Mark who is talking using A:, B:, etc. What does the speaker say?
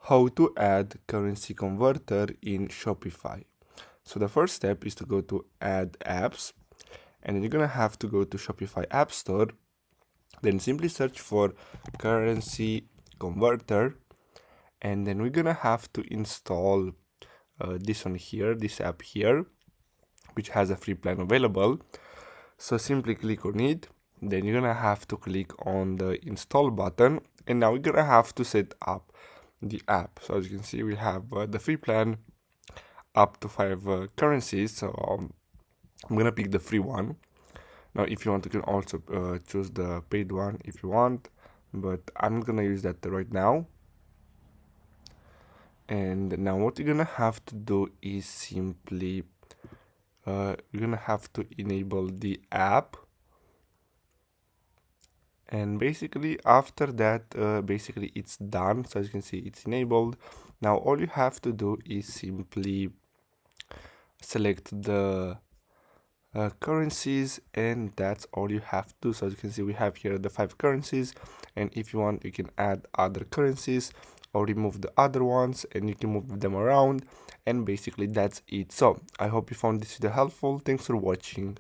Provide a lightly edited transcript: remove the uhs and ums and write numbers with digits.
A: How to add currency converter in Shopify. So the first step is to go to add apps, and then you're gonna have to go to Shopify App Store, then simply search for currency converter, and then we're gonna have to install this one here, this app here, which has a free plan available. So simply click on it, then you're gonna have to click on the install button, and now we're gonna have to set up the app. So as you can see, we have the free plan up to 5 currencies, so I'm gonna pick the free one. Now if you want, you can also choose the paid one if you want, but I'm not gonna use that right now. And now what you're gonna have to do is simply you're gonna have to enable the app, and basically after that basically it's done. So as you can see, it's enabled. Now all you have to do is simply select the currencies, and that's all you have to do. So as you can see, we have here the 5 currencies, and if you want, you can add other currencies or remove the other ones, and you can move them around, and basically that's it. So I hope you found this video helpful. Thanks for watching.